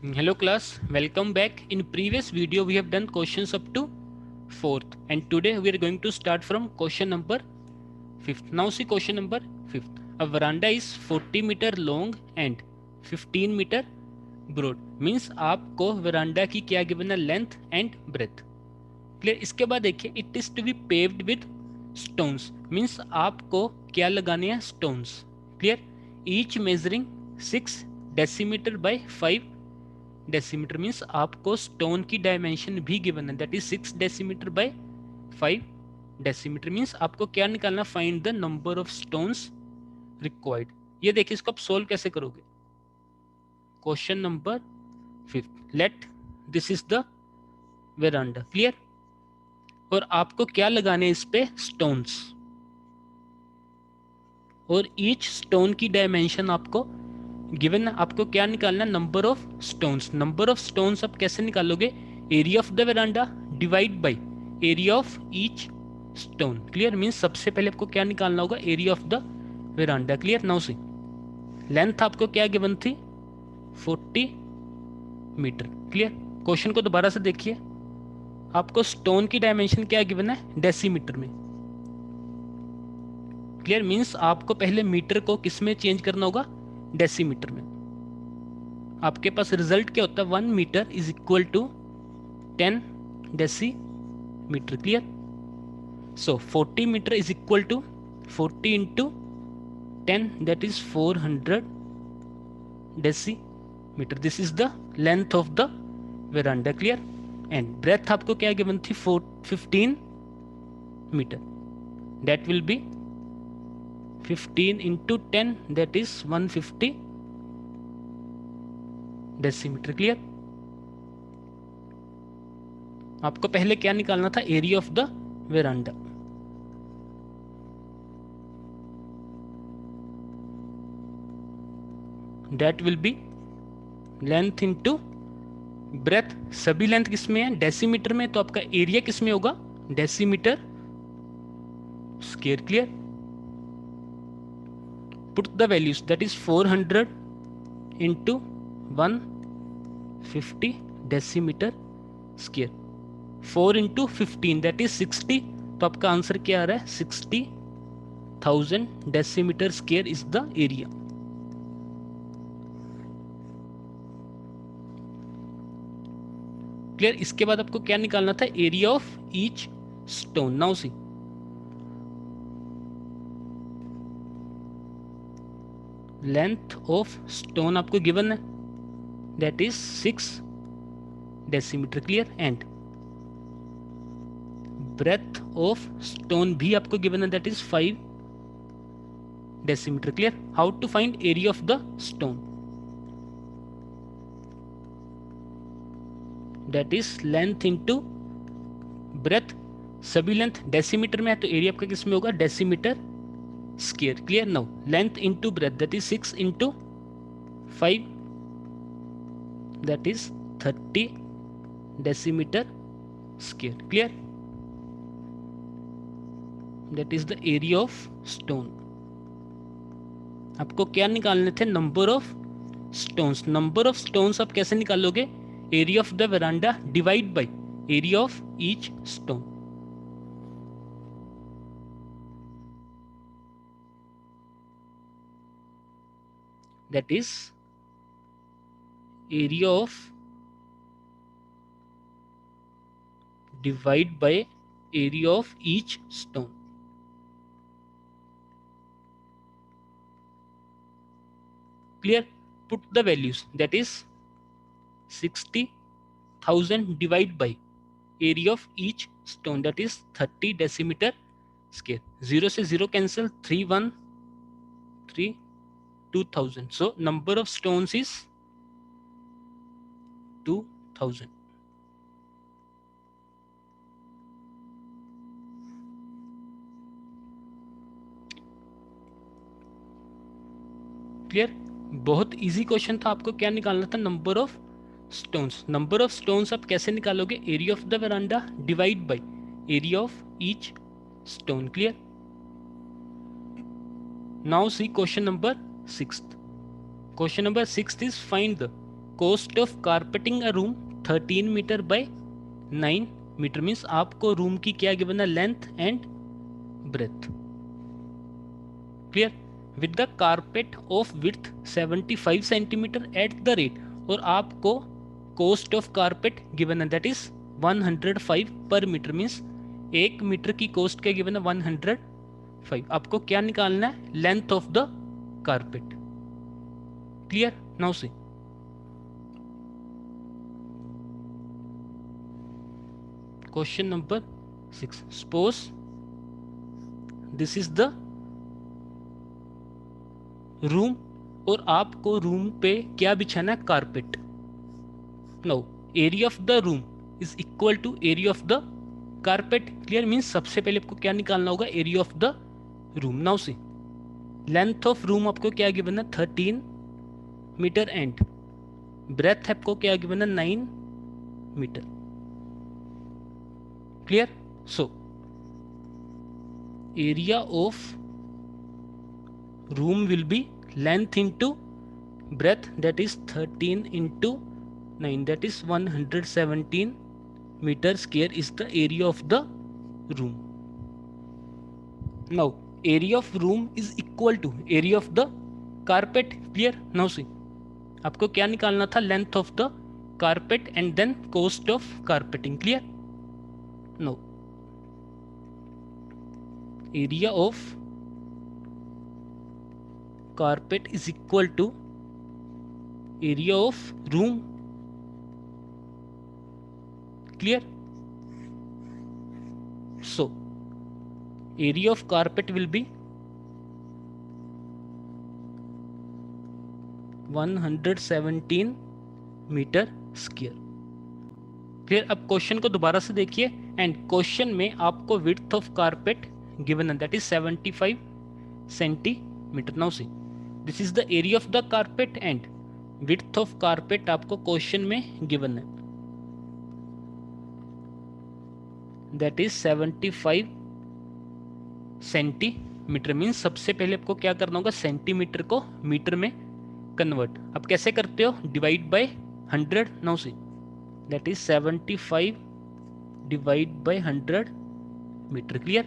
Hello class, welcome back. In previous video we have done questions up to 4th and today we are going to start from question number 5th. Now see question number 5th. A veranda is 40 meter long and 15 meter broad. Means आपको veranda की क्या given है length and breadth. Clear. इसके बाद देखिए it is to be paved with stones. Means आपको क्या लगाने हैं stones. Clear. Each measuring 6 decimeter by 5 decimetre. Means आपको स्टोन की डायमेंशन भी गिवन है that is 6 decimetre by 5 decimetre. Means आपको क्या निकालना, find the number of stones required. ये देखिए इसको आप सोल्व कैसे करोगे. Question number 5, let this is the veranda. Clear. और आपको क्या लगाने इस पे स्टोन्स और ईच स्टोन की डायमेंशन आपको गिवन. आपको क्या निकालना, number of stones. Number of stones आप कैसे निकालोगे, area of the veranda divide by area of each stone. Clear. Means सबसे पहले आपको क्या निकालना होगा, area of the veranda. Clear. Now see length आपको क्या गिवन थी, 40 मीटर. क्लियर. क्वेश्चन को दोबारा से देखिए. आपको स्टोन की डायमेंशन क्या गिवन है, डेसीमीटर में. क्लियर. मींस आपको पहले मीटर को किस में चेंज करना होगा, डेसीमीटर में. आपके पास रिजल्ट क्या होता है, 1 metre is equal to 10 decimetre. Clear. So 40 metre is equal to 40 into 10 that is 400 decimetre. This is the length of the veranda. Clear. And breadth आपको क्या गिवन थी, 15 metre. That will be 15 into 10 that is 150 decimetre. Clear. आपको पहले क्या निकालना था, area of the veranda. That will be length into breadth. सभी length किसमें है, डेसीमीटर में. तो आपका एरिया किसमें होगा, decimetre square. Clear. put the values that is 400 into 150 decimeter square. 4 into 15 that is 60. तो आपका आंसर क्या आ रहा है, 60,000 decimetre square is the area. Clear. इसके बाद आपको क्या निकालना था, area of each stone. Now see length of stone आपको गिवन है that is 6 decimetre. Clear. And breadth of stone भी आपको गिवन है that is 5 decimetre. Clear. How to find area of the stone, that is length into breadth. सभी length decimetre में है तो area आपका किस में होगा, decimetre square. Clear. Now length into breath that is 6 into 5 that is 30 decimetre square. Clear. That is the area of stone. आपको क्या निकालने थे, number of stones. Number of stones आप कैसे निकालोगे, area of the veranda divide by area of each stone. that is area of divide by area of each stone. Clear. Put the values that is 60,000 divide by area of each stone that is 30 decimeter square. 0 से 0 cancel, 3 1 3 2000. So number of stones is 2000. Clear. बहुत easy question था. आपको क्या निकालना था, number of stones. Number of stones आप कैसे निकालोगे, area of the veranda divide by area of each stone. Clear. Now see question number 6th. Question number 6 is find the cost of carpeting a room 13 metre by 9 metre means आपको room की क्या given है, length and breadth. Clear. With the carpet of width 75 centimetre at the rate, और आपको cost of carpet given है that is 105 per metre means 1 metre की cost क्या given है, 105। आपको क्या निकालना है, length of the carpet. Clear. Now see question number 6। Suppose this is the room, और आपको रूम पे क्या बिछाना है, carpet. Now area of the room is equal to area of the carpet. Clear. Means सबसे पहले आपको क्या निकालना होगा, area of the room. Now see length of room आपको क्या गिवन है, 13 मीटर एंड ब्रेथ आपको क्या गिवन है, 9 metre. Clear. So area of room will be length into breadth, that is 13 into 9, that is 117 meter square is the area of the room. Now area of room is equal to area of the carpet. Clear. Now see आपको क्या निकालना था, length of the carpet and then cost of carpeting. Clear. Now area of carpet is equal to area of room. Clear. So area of carpet will be 117 metre square. फिर अब question को दोबारा से देखिए, एंड क्वेश्चन में आपको width of carpet given है that is 75 centimetre. Now see this is the area of the carpet and width of carpet आपको क्वेश्चन में गिवन है दैट इज 75 सेंटीमीटर। मीन्स सबसे पहले आपको क्या करना होगा, सेंटीमीटर को मीटर में कन्वर्ट। अब कैसे करते हो, divide by 100। Now see that is 75 divide by 100 metre. Clear.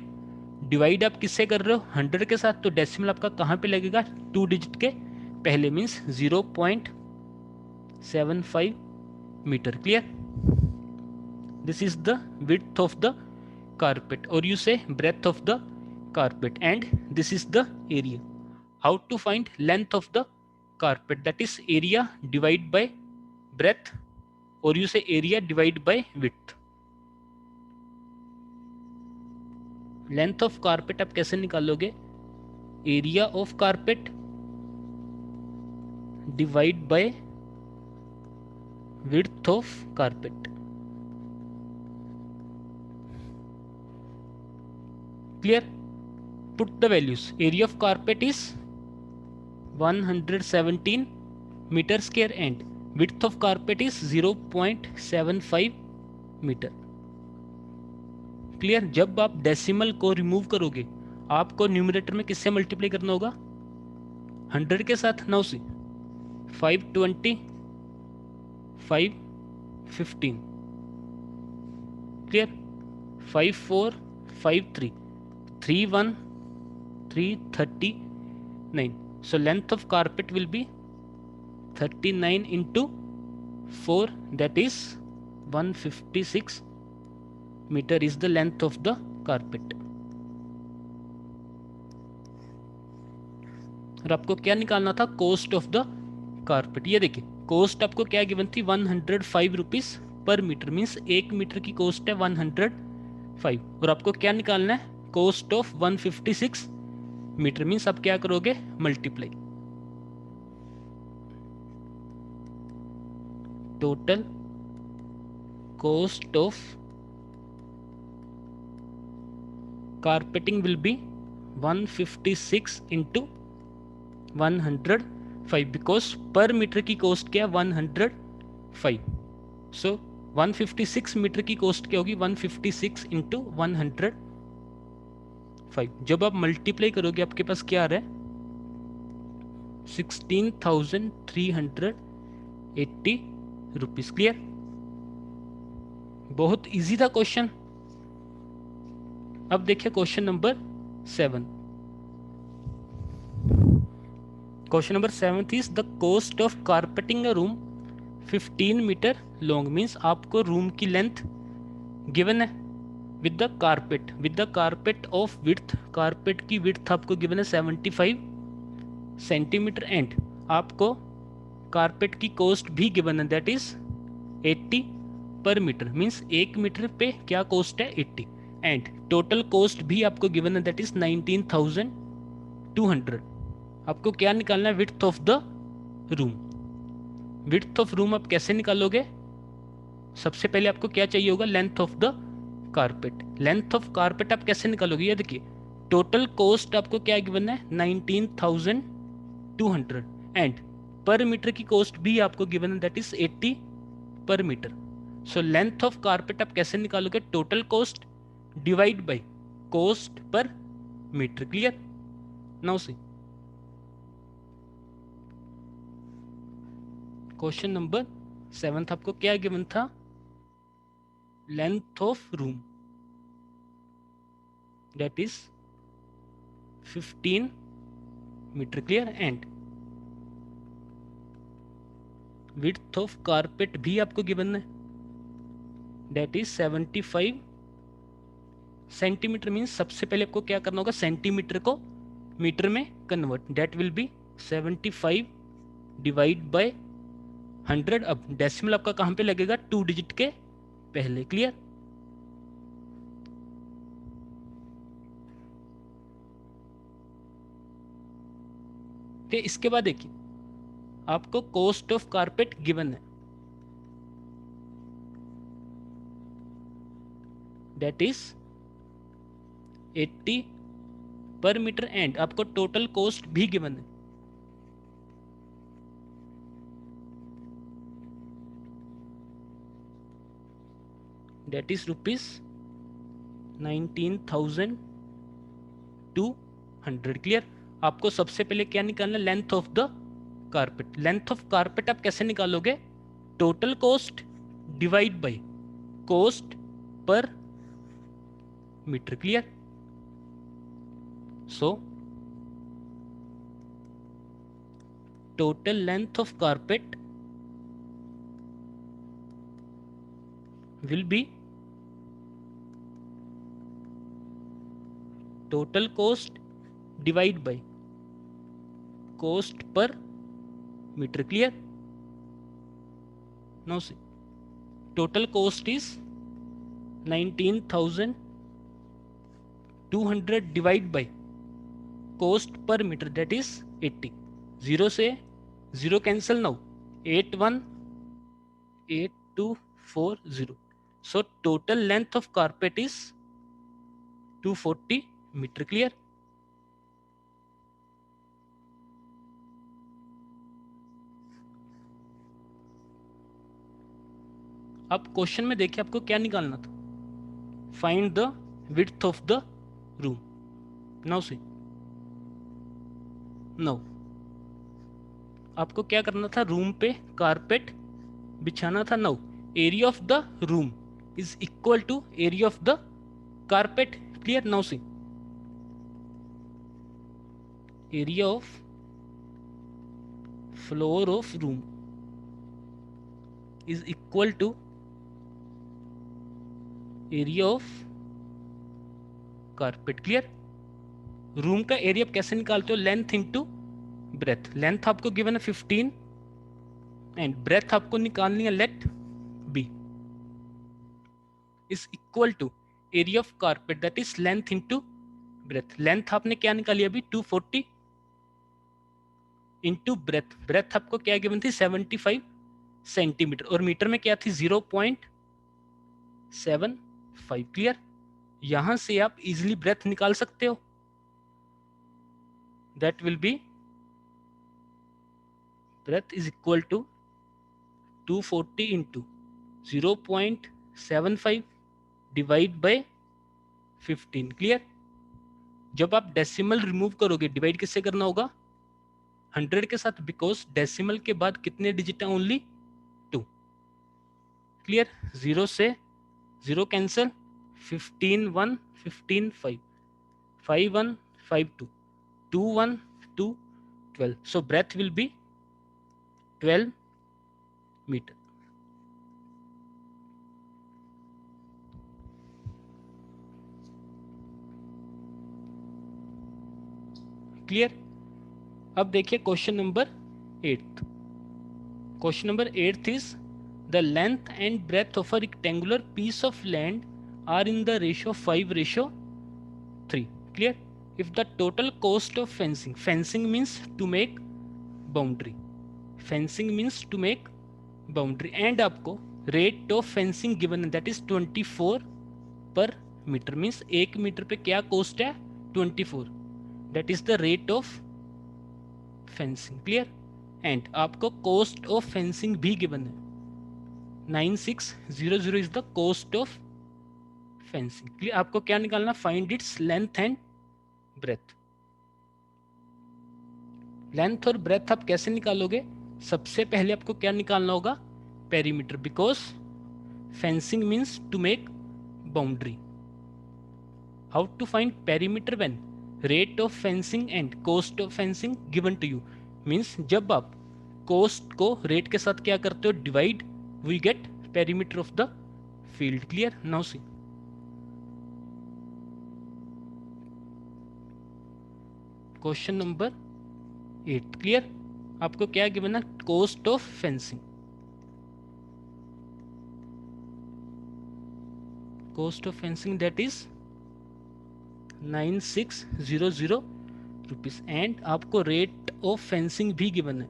Divide आप किससे कर रहे हो, 100 के साथ, तो डेसिमल आपका कहाँ पे लगेगा, 2 डिजिट के पहले means 0.75 metre. Clear. This is the width of the carpet और you say breadth of the carpet and this is the area. How to find length of the carpet, that is area divide by breadth और you say area divide by width. Length of carpet आप कैसे निकालोगे, area of carpet divide by width of carpet. Clear. Put the values, area of carpet is 117 metre square and width of carpet is 0.75 metre. Clear. जब आप decimal को remove करोगे आपको numerator में किससे मल्टीप्लाई करना होगा, 100 के साथ। Now see 520 515। Clear. 5453 31 339। so length of carpet will be 39 into 4, that is 156 meter is the length of the carpet। और आपको क्या निकालना था, कॉस्ट ऑफ द कारपेट। ये देखिए कॉस्ट आपको क्या गिवन थी, 105 rupees per metre, means 1 metre की कॉस्ट है 105। और आपको क्या निकालना है, कॉस्ट ऑफ 156 मीटर, मीन्स आप क्या करोगे, multiply. Total cost of carpeting will be 156 into 105 because per metre की कॉस्ट क्या है, 105। सो 156 मीटर की कॉस्ट क्या होगी, 156 into 105। जब आप मल्टीप्लाई करोगे आपके पास क्या आ रहा है, 16,300 80 रुपीज। क्लियर, बहुत इजी था क्वेश्चन। अब देखिए question number 7। Question number 7 is the cost of carpeting a room 15 metre long. Means आपको रूम की लेंथ गिवन है with the carpet of width, carpet की विड्थ आपको गिवन है 75 सेंटीमीटर एंड आपको कारपेट की कॉस्ट भी गिवन है that is 80 per metre. Means 1 metre पे क्या कॉस्ट है 80 एंड टोटल कॉस्ट भी आपको गिवन है दैट इज 19,200। आपको क्या निकालना है width of the room. Width of room आप कैसे निकालोगे? सबसे पहले आपको क्या चाहिए होगा length of the carpet. Length of carpet आप कैसे निकालोगे? ये देखिए टोटल कॉस्ट आपको क्या गिवन है 19,200 एंड पर मीटर की कॉस्ट भी आपको गिवन है that is 80 per metre. So length of carpet आप कैसे निकालोगे? Total cost divide by cost per metre. Clear, now see question number 7 आपको क्या गिवन था? Length of room that is 15 metre. Clear, and width of carpet भी आपको given है that is 75 centimetre. Means सबसे पहले आपको क्या करना होगा सेंटीमीटर को मीटर में convert, that will B 75 divide by 100। अब डेसिमल आपका कहां पे लगेगा? 2 डिजिट के पहले। क्लियर, ठीक, इसके बाद देखिए आपको कॉस्ट ऑफ कारपेट गिवन है that is 80 per metre and आपको टोटल कॉस्ट भी गिवन है दैट इज रुपीज 19,200। क्लियर, आपको सबसे पहले क्या निकालना? Length of the carpet. Length of carpet आप कैसे निकालोगे? Total cost divide by cost per metre. Clear, so total length of carpet will be total cost divide by cost per meter. Clear, now see total cost is 19,200 divide by cost per meter that is 80। 0 से 0 cancel now, 818240। so total length of carpet is 240 meter। clear, अब question में देखिए आपको क्या निकालना था? Find the width of the room. Now see now आपको क्या करना था? रूम पे कारपेट बिछाना था। Now area of the room is equal to area of the carpet. Clear, now see area of floor of room is equal to area of carpet. Clear, room का area आप कैसे निकालते हो? Length into breadth. Length आपको given है 15 and breadth आपको निकालनी है let b is equal to area of carpet that is length into breadth. Length आपने क्या निकाली अभी? 240 इंटू ब्रेथ। ब्रेथ आपको क्या गिवन थी? 75 सेंटीमीटर और मीटर में क्या थी? 0.75। क्लियर, यहां से आप इजिली ब्रेथ निकाल सकते हो that will B breadth is equal to 240 into 0.75 divide by 15। Clear, जब आप डेसिमल रिमूव करोगे डिवाइड किससे करना होगा? 100 के साथ, बिकॉज डेसिमल के बाद कितने डिजिट है? ओनली क्लियर, 0 से 0 cancel, 15 1 15 5 5 1 5 2 2 1 2 12. So breadth will be 12 meter. Clear. अब देखिए question number 8. Question number 8 is the length and breadth of a rectangular piece of land are in the ratio 5:3. Clear. If the total cost of fencing means to make boundary, and आपको rate of fencing given that is 24 per meter, means 1 metre पे क्या cost है 24, that is the rate of fencing. Clear. And आपको cost of fencing भी given है, 9600 is the cost of fencing. Clear. आपको क्या निकालना, find its length and breadth. Length और ब्रेथ आप कैसे निकालोगे, सबसे पहले आपको क्या निकालना होगा, perimeter, because fencing means to make boundary. How to find perimeter when rate of fencing and cost of fencing given to you, means जब आप कॉस्ट को रेट के साथ क्या करते हो, divide, we get perimeter of the field. Clear. Now see question number 8. Clear. आपको क्या गिवन है, cost of fencing. Cost of fencing that is 9600 rupees, and आपको रेट ऑफ फेंसिंग भी गिवन है,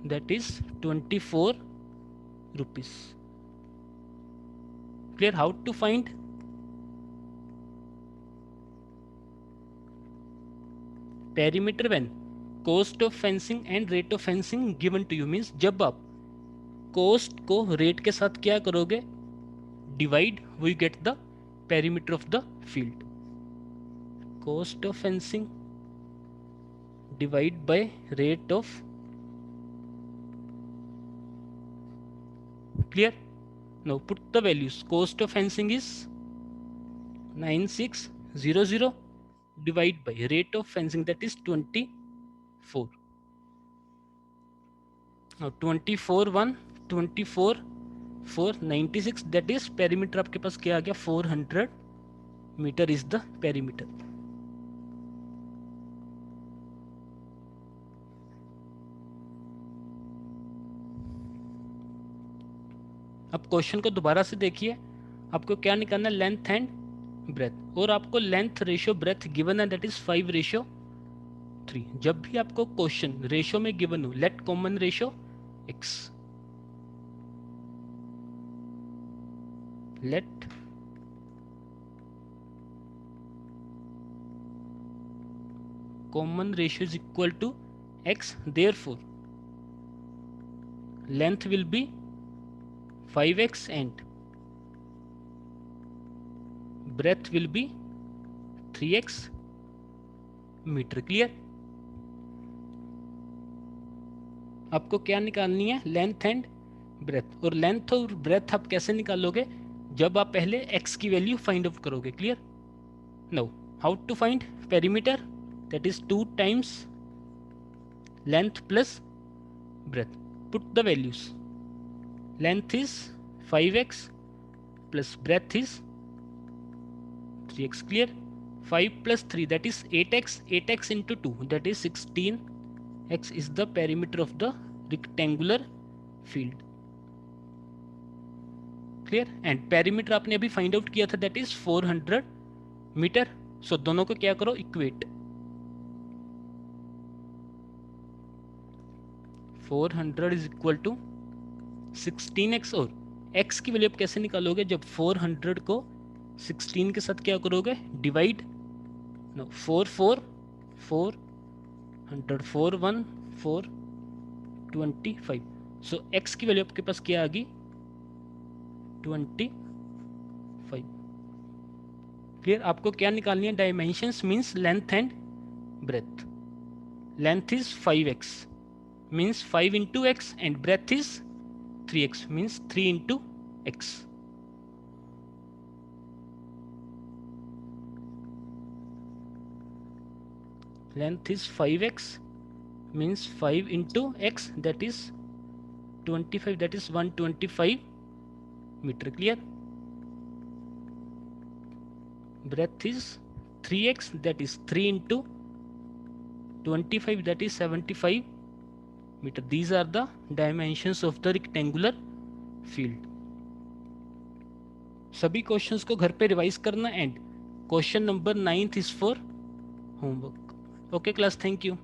that is 24 rupees. Clear. How to find perimeter when cost of fencing and rate of fencing given to you, means जब आप cost को rate के साथ क्या करोगे, divide, we get the perimeter of the field. Cost of fencing divide by rate of. Clear. Now put the values. Cost of fencing is 9600 divide by rate of fencing, that is 24. now 24 1 24 4 96, that is perimeter आपके पास क्या आ गया, 400 metre is the perimeter. अब question को दोबारा से देखिए, आपको क्या निकालना है, लेंथ एंड ब्रेथ, और आपको लेंथ रेशियो ब्रेथ गिवन है, दैट इज 5:3. जब भी आपको क्वेश्चन रेशियो में गिवन हो, let common ratio x, let common ratio is equal to x, therefore length will be 5x and breadth will be 3x metre. Clear. आपको क्या निकालनी है, लेंथ एंड ब्रेथ, और लेंथ और ब्रेथ आप कैसे निकालोगे, जब आप पहले x की वैल्यू फाइंड आउट करोगे. Clear. Now how to find perimeter, that is 2 times length plus breadth. Put the values. Length is 5x plus breadth is 3x. Clear. 5 plus 3, that is 8x. 8x into 2, that is 16x is the perimeter of the rectangular field. Clear. and perimeter आपने अभी find out किया था, that is 400 metre. सो दोनों को क्या करो, equate. 400 is equal to 16x, और x की वैल्यू आप कैसे निकालोगे, जब 400 को 16 के साथ क्या करोगे, डिवाइड. नो 4 4 400 4 1 4 25. सो x की वैल्यू आपके पास क्या आ गई, 25. क्लियर. आपको क्या निकालनी है, dimensions means length and breadth. Length is 5x means 5 into x, and breadth is 3x means 3 into x. Length is 5x means 5 into x, that is 25, that is 125 meter. Clear? Breadth is 3x, that is 3 into 25, that is 75 meter. These are the dimensions of the rectangular field. सभी questions को घर पे revise करना and question number 9 is for homework. Okay class, thank you.